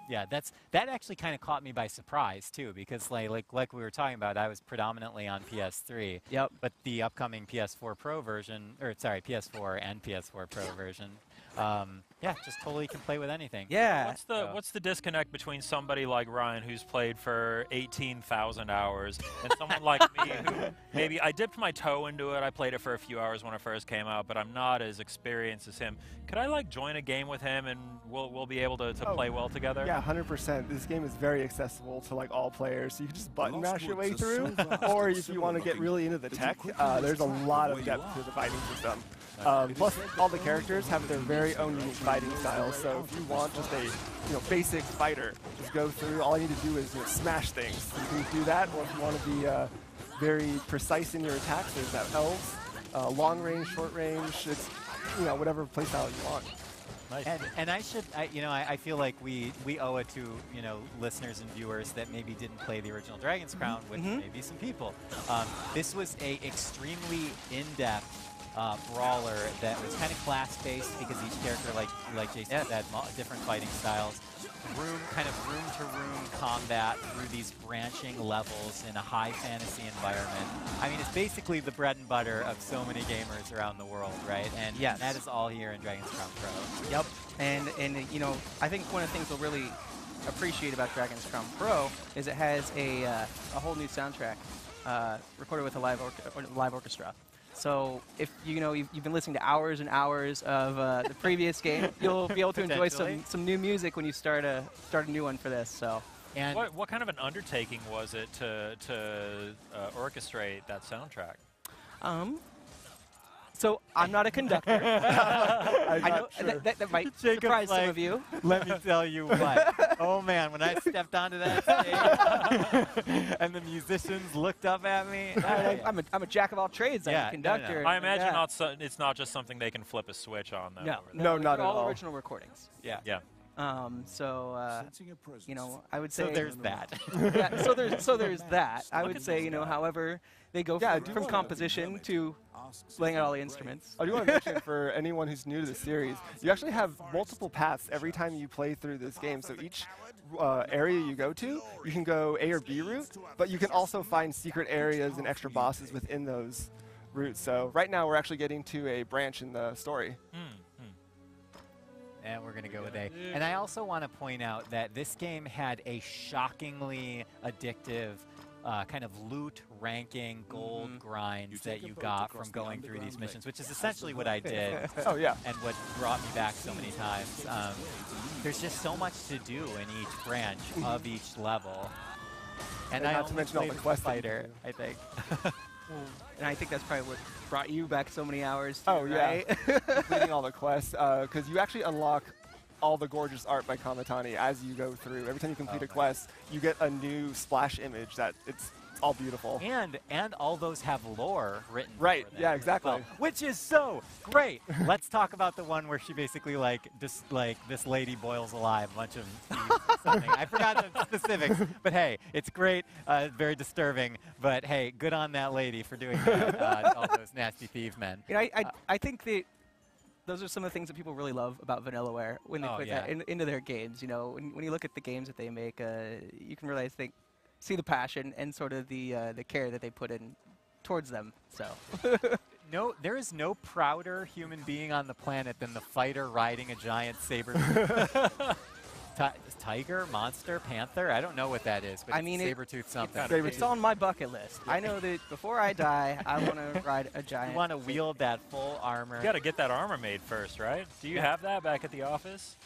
Yeah, that actually kind of caught me by surprise too, because like we were talking about, I was predominantly on PS3. Yep. But the upcoming PS4 Pro version, or sorry, PS4 and PS4 Pro version, yeah, just totally can play with anything. Yeah. What's the disconnect between somebody like Ryan, who's played for 18,000 hours, and someone like me, who maybe I dipped my toe into it. I played it for a few hours when it first came out, but I'm not as experienced as him. Could I like join a game with him, and we'll be able to play well together? Yeah, 100%. This game is very accessible to like all players. So you can just button mash your way through, or if you want to get really into the tech, there's a lot of depth to the fighting system. Plus, all the characters have their very own unique fighting styles. So if you want just a basic fighter, just go through. All you need to do is smash things. You can do that, or if you want to be very precise in your attacks, there's that elves, long range, short range. It's whatever playstyle you want. Nice. And I feel like we owe it to listeners and viewers that maybe didn't play the original Dragon's Crown, which maybe some people. This was a extremely in-depth brawler that was kind of class-based because each character, like Jason said, different fighting styles. Room-to-room combat through these branching levels in a high fantasy environment. I mean, it's basically the bread and butter of so many gamers around the world, right? And that is all here in Dragon's Crown Pro. Yep. And I think one of the things we'll really appreciate about Dragon's Crown Pro is it has a whole new soundtrack recorded with a live orchestra. So if you've been listening to hours and hours of the previous game, you'll be able to enjoy some new music when you start a new one for this. So. And what kind of an undertaking was it to orchestrate that soundtrack? So I'm not a conductor. I know sure. that might surprise some of you. Let me tell you what. Oh man, when I stepped onto that stage and the musicians looked up at me. I'm a jack of all trades. I'm a conductor. I imagine it's not just something they can flip a switch on. Though, no, not at all. all Original recordings. Yeah. Yeah. I would say. So there's that. Yeah, so there's that. I would say, however, they go from composition to laying out all the instruments. I do want to mention for anyone who's new to the series, you actually have multiple paths every time you play through this game. So each area you go to, you can go A or B route, but you can also find secret areas and extra bosses within those routes. So right now we're actually getting to a branch in the story. And we're going to go with A. And I also want to point out that this game had a shockingly addictive kind of loot ranking gold grinds that you got from going through these missions, which is essentially what I did. Oh, yeah. And what brought me back so many times. There's just so much to do in each branch of each level. And not to mention all the quest fighter, I think. And I think that's probably what brought you back so many hours. Oh, yeah. Completing all the quests, because you actually unlock all the gorgeous art by Kamatani as you go through. Every time you complete a quest, you get a new splash image that it's all beautiful. And all those have lore written right, for them yeah, exactly. as well, which is so great. Let's talk about the one where she basically this lady boils alive a bunch of thieves or something. I forgot the specifics, but hey, it's great, very disturbing, but hey, good on that lady for doing that, all those nasty thief men. I think that those are some of the things that people really love about Vanillaware when they put that into their games. When you look at the games that they make, you can really see the passion and sort of the care that they put in towards them. So. No, there is no prouder human being on the planet than the fighter riding a giant saber. Tiger, monster, panther? I don't know what that is, but it's saber-tooth something. It's on my bucket list. I know that before I die, I want to ride a giant. You want to wield that full armor. You got to get that armor made first, right? Do you have that back at the office?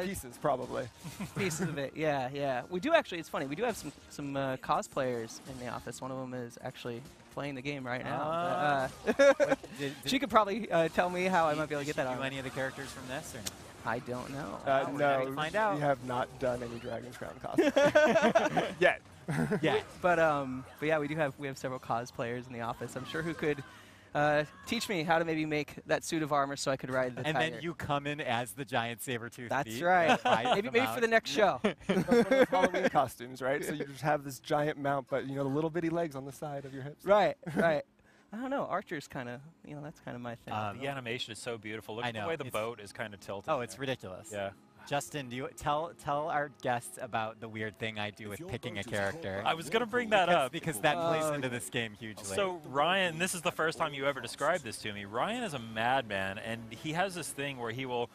Pieces, probably. Pieces of it, yeah. We do actually. It's funny. We do have some cosplayers in the office. One of them is actually playing the game right now. She could probably tell me how I might be able to get that on. Do any of the characters from this? Or no? I don't know. No, find out. We have not done any Dragon's Crown cosplay yet. Yeah, but yeah, we have several cosplayers in the office. I'm sure who could teach me how to maybe make that suit of armor so I could ride the tiger. And then you come in as the giant saber-tooth. That's right. maybe for the next show. Halloween costumes, right? So you just have this giant mount, but the little bitty legs on the side of your hips. Right. I don't know. Archer's kind of, that's kind of my thing. The animation is so beautiful. Look at the way the boat is kind of tilted. Oh, it's ridiculous. Yeah. Justin, do you tell our guests about the weird thing I do with picking a character? I was going to bring that up. Because that plays into this game hugely. So Ryan, this is the first time you ever described this to me. Ryan is a madman, and he has this thing where he will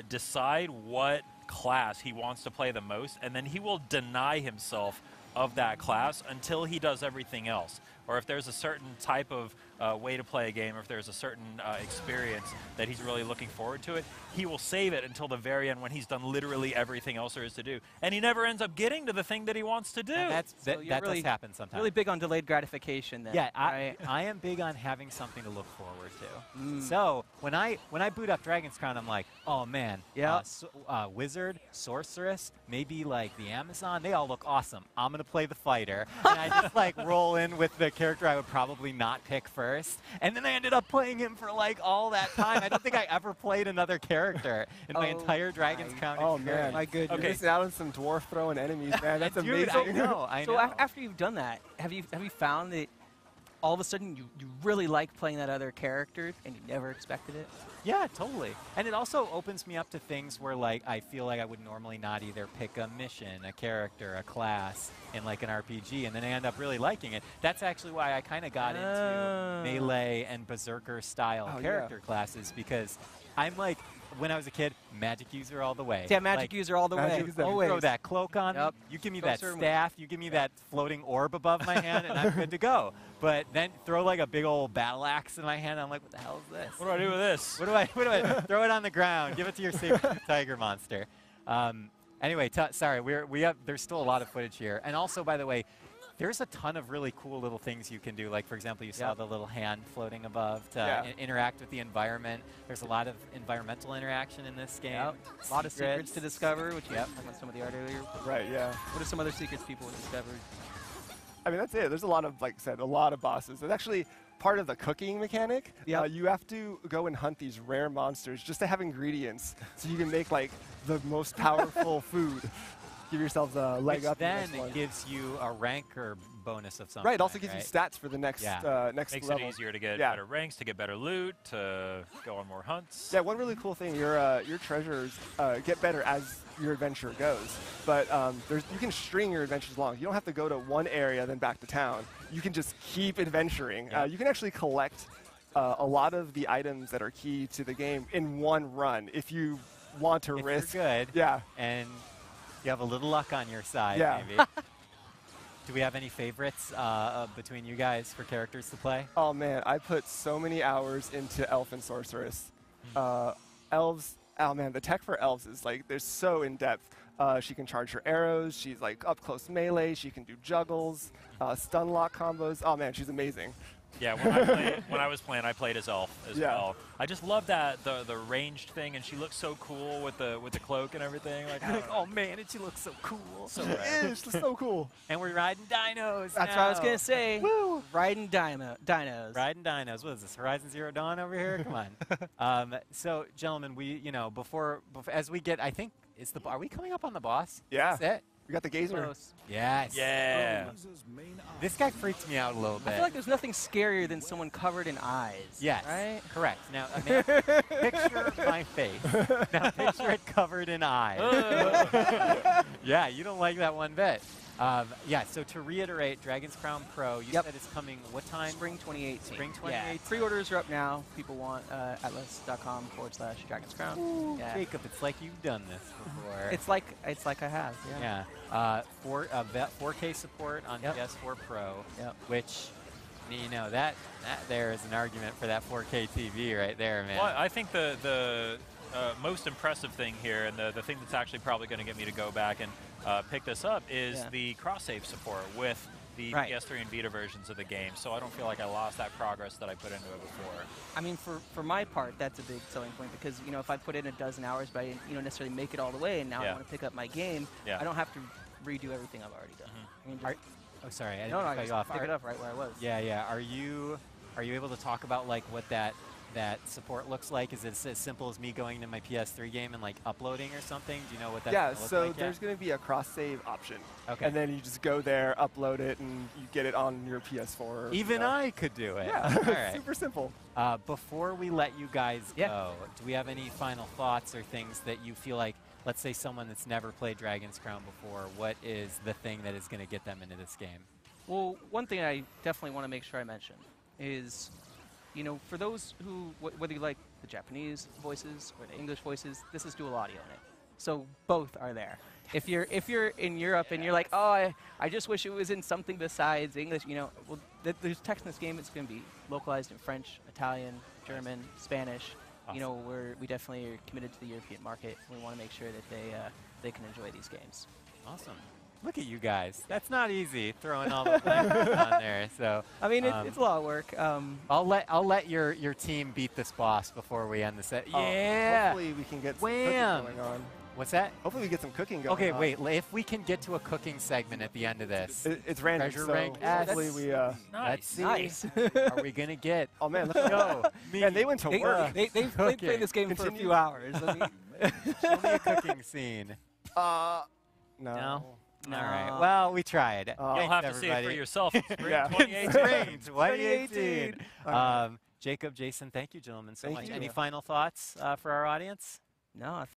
decide what class he wants to play the most, and then he will deny himself of that class until he does everything else. Or if there's a certain type of way to play a game, or if there's a certain experience that he's really looking forward to it, he will save it until the very end when he's done literally everything else there is to do. And he never ends up getting to the thing that he wants to do. That really, does happen sometimes. Really big on delayed gratification then. Yeah, right? I am big on having something to look forward to. So when I boot up Dragon's Crown, I'm like, oh man, wizard, sorceress, maybe like the Amazon, they all look awesome. I'm gonna play the fighter, and I just like roll in with the character I would probably not pick first, and then I ended up playing him for like all that time. I don't think I ever played another character in my entire Dragon's Crown Oh experience. man, my goodness. You're missing out on some dwarf throwing enemies, man. That's Dude, amazing. I know. So after you've done that, have you found that all of a sudden you really like playing that other character and you never expected it? Yeah, totally. And it also opens me up to things where like I feel like I would normally not either pick a mission, a character, a class in like an RPG, and then I end up really liking it. That's actually why I kind of got into melee and berserker style character classes, because I'm like, when I was a kid, magic user all the way. Yeah, magic user all the way. You throw that cloak on me, you give me that staff, you give me that floating orb above my hand, and I'm good to go. But then throw like a big old battle axe in my hand, I'm like, what the hell is this? What do I do with this? What do I throw it on the ground, give it to your saber tiger monster. Anyway, sorry, there's still a lot of footage here. And also, by the way, there's a ton of really cool little things you can do. Like, for example, you saw the little hand floating above to interact with the environment. There's a lot of environmental interaction in this game. A lot of secrets to discover, which you talked about some of the art earlier. Right, yeah. What are some other secrets people have discovered? I mean, that's it. There's a lot of, like I said, a lot of bosses. It's actually part of the cooking mechanic. You have to go and hunt these rare monsters just to have ingredients so you can make, like, the most powerful food. Give yourselves a leg up. Then it gives you a rank or bonus of something. Right, it also gives you stats for the next next Makes level. it easier to get better ranks, to get better loot, to go on more hunts. Yeah, one really cool thing, your treasures get better as your adventure goes. But you can string your adventures along. You don't have to go to one area then back to town. You can just keep adventuring. You can actually collect a lot of the items that are key to the game in one run if you want to risk. You're good. Yeah. And you have a little luck on your side, maybe. Do we have any favorites between you guys for characters to play? Oh man, I put so many hours into Elf and Sorceress. Elves, oh man, the tech for elves is like, they're so in depth. She can charge her arrows, she's like up close melee, she can do juggles, stun lock combos. Oh man, she's amazing. Yeah, when I was playing, I played as Elf as well. I just love that the ranged thing, and she looks so cool with the cloak and everything. Like, oh man, and she looks so cool. So she's so cool. And we're riding dinos. That's what I was gonna say. Woo! Riding dinos. Riding dinos. What is this? Horizon Zero Dawn over here? Come on. So, gentlemen, before as we get, I think are we coming up on the boss? Yeah. That's it. We got the gazer. Yes. Yeah. This guy freaked me out a little bit. I feel like there's nothing scarier than someone covered in eyes. Yes. Right? Correct. Now, picture my face. Now, picture it covered in eyes. Yeah, you don't like that one bit. So to reiterate, Dragon's Crown Pro, you said it's coming what time? Spring 2018. Spring 2018. Yeah. Pre-orders are up now. People want atlas.com/Dragon's Crown. Ooh, Jacob, it's like you've done this before. It's like I have. Yeah. 4K support on PS4 Pro, which, that there is an argument for that 4K TV right there, man. Well, I think the most impressive thing here, and the thing that's actually probably going to get me to go back and pick this up, is the cross-save support with the PS3 and Vita versions of the game, so I don't feel like I lost that progress that I put into it before. I mean, for my part, that's a big selling point, because if I put in a dozen hours, but I didn't necessarily make it all the way, and now I want to pick up my game, I don't have to redo everything I've already done. I mean, sorry, I didn't cut you off. Pick it up right where I was. Yeah. Are you able to talk about like what that support looks like? Is it as simple as me going to my PS3 game and like uploading or something? Do you know what that's gonna look like? There's going to be a cross-save option. Okay. And then you just go there, upload it, and you get it on your PS4. Even I could do it. Yeah, all right. Super simple. Before we let you guys go, do we have any final thoughts or things that you feel like let's say someone that's never played Dragon's Crown before, what is the thing that is going to get them into this game? Well, one thing I definitely want to make sure I mention is, for those who, whether you like the Japanese voices or the English voices, this is dual audio in it. So both are there. If you're in Europe and you're like, oh, I just wish it was in something besides English, well, there's text in this game. It's going to be localized in French, Italian, German, Spanish. Awesome. We definitely are committed to the European market. We want to make sure that they can enjoy these games. Awesome. Look at you guys. That's not easy, throwing all the languages on there. So I mean, it's a lot of work. I'll let your team beat this boss before we end the set. Yeah. Hopefully we can get some Wham! cooking going on. What's that? Hopefully we get some cooking going Okay, on. wait. If we can get to a cooking segment at the end of this, It's random, Treasure so rank hopefully S. we... let's see. Nice. Are we gonna get? Oh, man, look at Go. Man, they went to work. They've played this game for a Continue. few hours. Show me a cooking scene. No. No? No. All right. Well, we tried. You'll Thanks, have to see it for everybody. yourself in spring Yeah. 2018. Spring 2018. All Jacob, Jason, thank you, gentlemen, so Thank much. you. Any final thoughts for our audience? No,